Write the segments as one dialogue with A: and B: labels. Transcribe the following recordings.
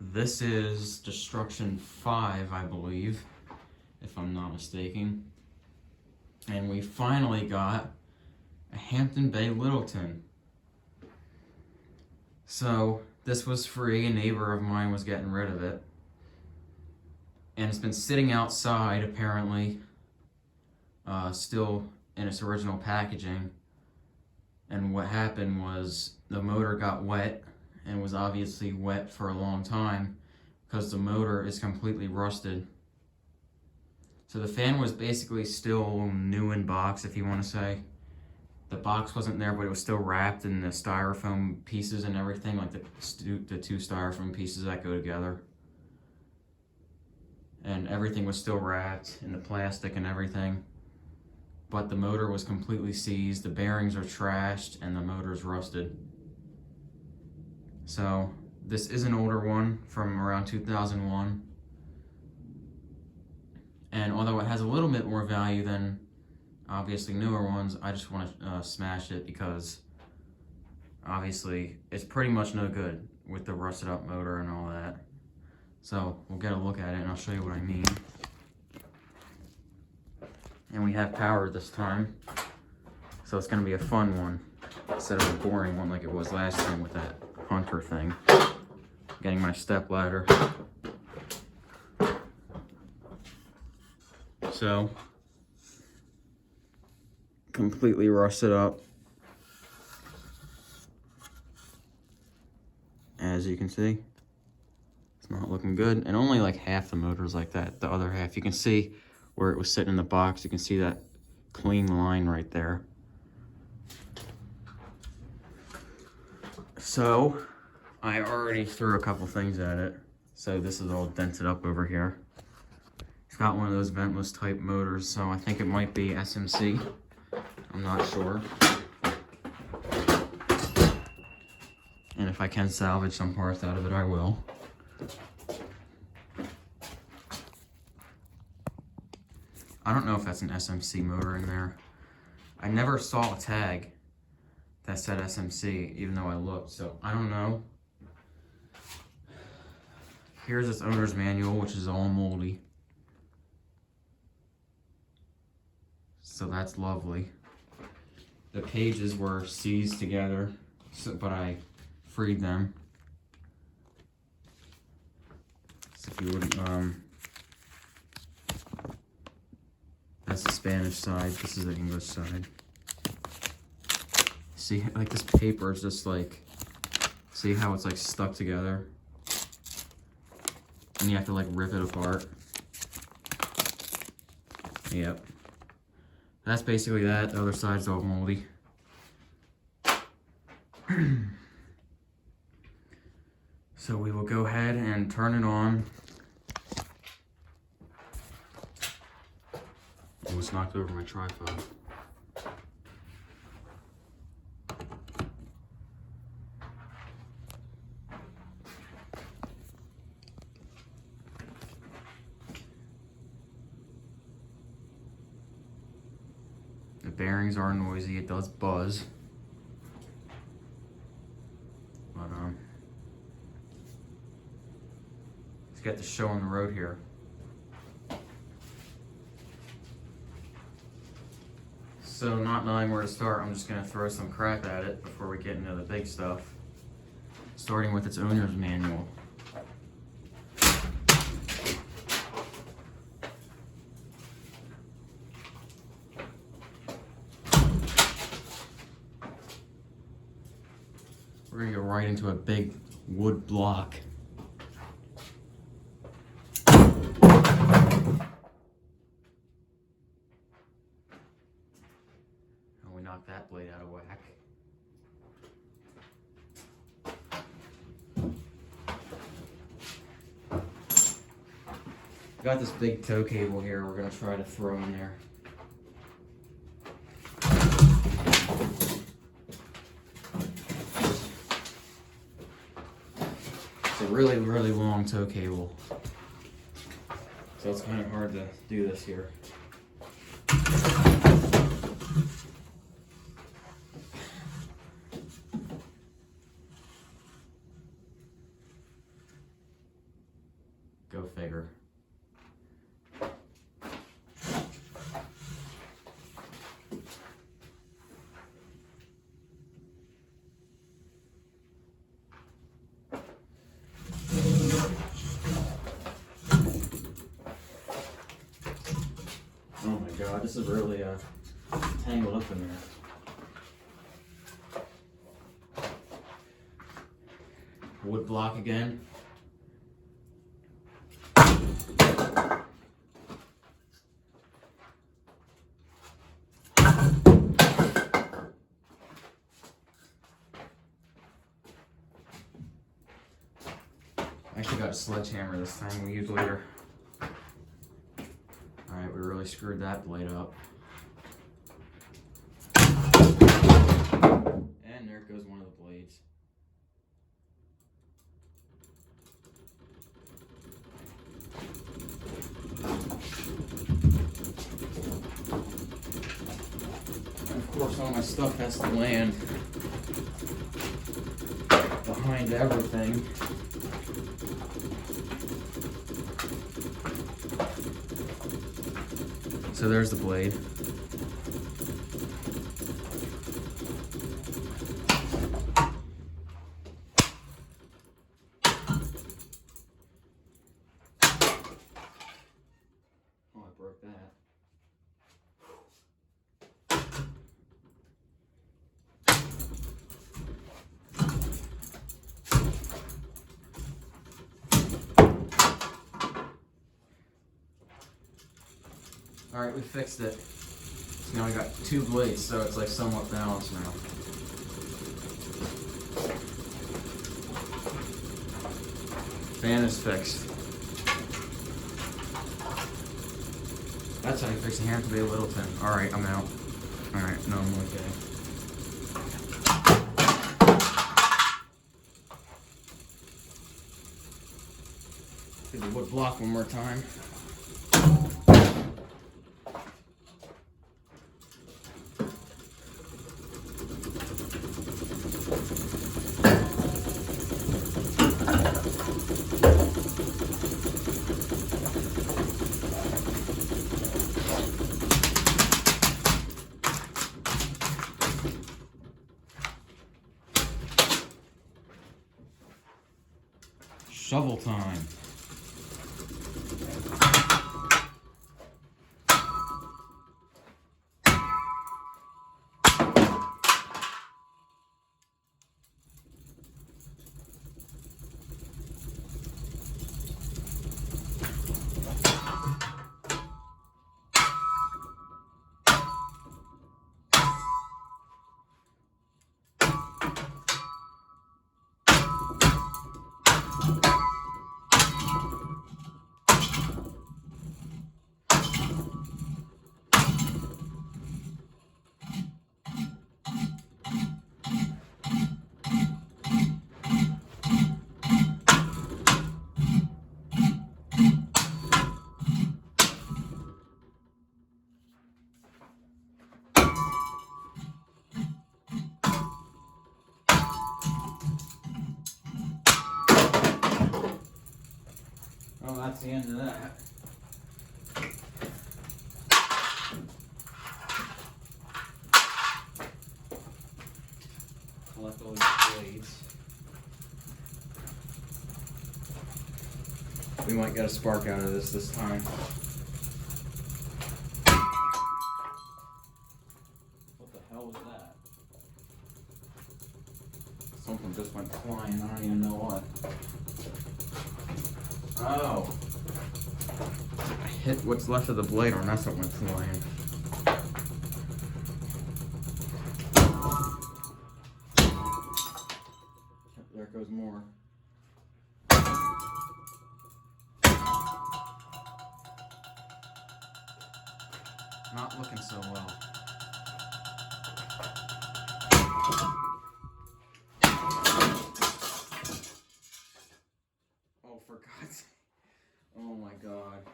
A: This is Destruction 5, I believe, if I'm not mistaken. And we finally got a Hampton Bay Littleton. So, this was free. A neighbor of mine was getting rid of it. And it's been sitting outside, apparently, still in its original packaging. And what happened was the motor got wet, and was obviously wet for a long time because the motor is completely rusted. So the fan was basically still new in box, if you want to say. The box wasn't there, but it was still wrapped in the styrofoam pieces and everything, like the two styrofoam pieces that go together. And everything was still wrapped in the plastic and everything. But the motor was completely seized, the bearings are trashed, and the motor's rusted. So this is an older one from around 2001. And although it has a little bit more value than obviously newer ones, I just want to smash it because obviously it's pretty much no good with the rusted up motor and all that. So we'll get a look at it and I'll show you what I mean. And we have power this time, so it's going to be a fun one instead of a boring one like it was last time with that Hunter thing. Getting my step ladder. So, completely rusted up. As you can see, it's not looking good. And only like half the motor's like that. The other half, you can see where it was sitting in the box. You can see that clean line right there. So, I already threw a couple things at it. So this is all dented up over here. It's got one of those ventless type motors, so I think it might be SMC. I'm not sure. And if I can salvage some parts out of it, I will. I don't know if that's an SMC motor in there. I never saw a tag that said SMC, even though I looked, so I don't know. Here's its owner's manual, which is all moldy. So that's lovely. The pages were seized together, but I freed them. So if you wouldn't, that's the Spanish side, this is the English side. See, like this paper is just like, see how it's like stuck together? And you have to like rip it apart. Yep. That's basically that. The other side's all moldy. So we will go ahead and turn it on. Almost knocked over my tripod. The bearings are noisy, it does buzz. But let's get the show on the road here. So not knowing where to start, I'm just gonna throw some crap at it before we get into the big stuff. Starting with its owner's manual. We're gonna go right into a big wood block. And we knock that blade out of whack. Got this big tow cable here we're gonna try to throw in there. It's a really, really long tow cable. So it's kind of hard to do this here. Go figure. Oh my god, this is really tangled up in there. Wood block again. I actually got a sledgehammer this time. We use later. Alright, we really screwed that blade up. And there goes one of the blades. And of course, all my stuff has to land behind everything. So there's the blade. Oh, I broke that. Alright, we fixed it. So now we got two blades, so it's like somewhat balanced now. Fan is fixed. That's how you fix a hammer to be a Littleton. Alright, I'm out. Alright, no, I'm okay. Do the wood block one more time. Shovel time. Well, that's the end of that. Collect all these blades. We might get a spark out of this time. What the hell was that? Something just went flying, I don't even know what. Oh. I hit what's left of the blade, or that's what went flying. There goes more. Not looking so well. Oh, for God's sake. Oh my God.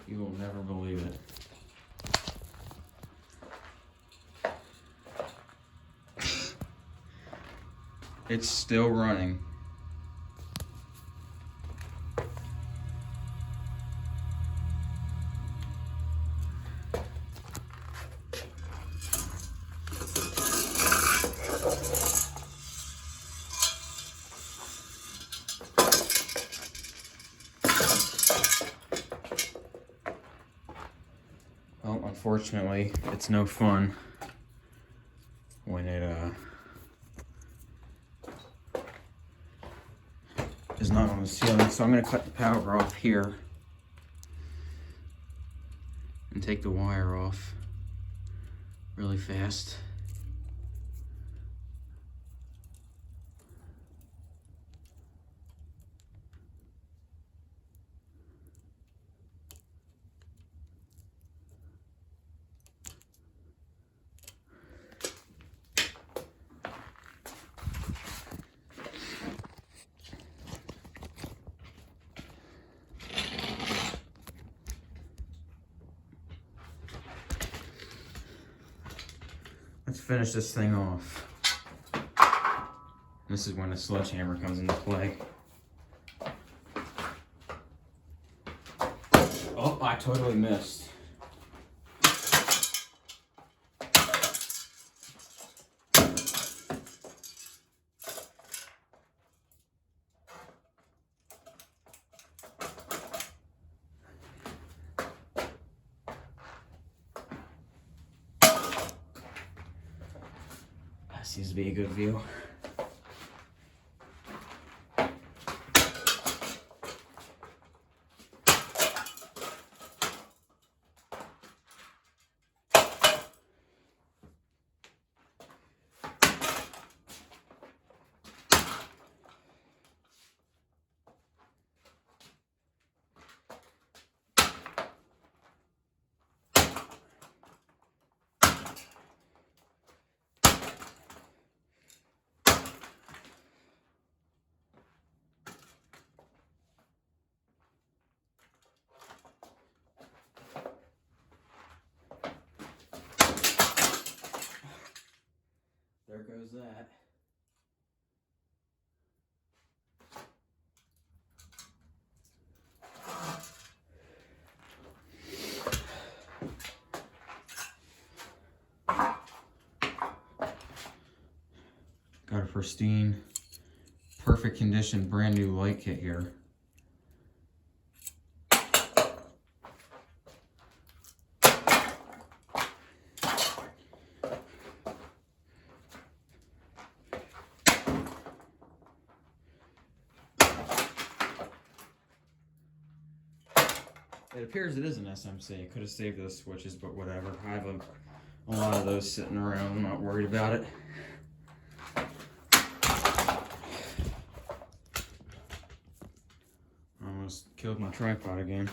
A: You will never believe it. It's still running. Well, unfortunately, it's no fun when it is not on the ceiling. So I'm going to cut the power off here and take the wire off really fast. Let's finish this thing off. This is when the sledgehammer comes into play. Oh, I totally missed. That seems to be a good view. There goes that. Got a pristine, perfect condition, brand new light kit here. It appears it is an SMC. Could have saved those switches, but whatever. I have a lot of those sitting around. I'm not worried about it. Almost killed my tripod again.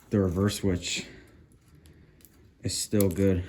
A: The reverse switch is still good.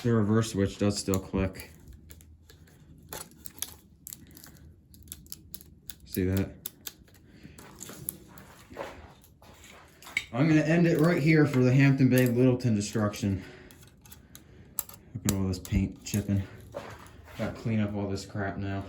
A: The reverse switch does still click. See that? I'm going to end it right here for the Hampton Bay Littleton destruction. Look at all this paint chipping. Gotta clean up all this crap now.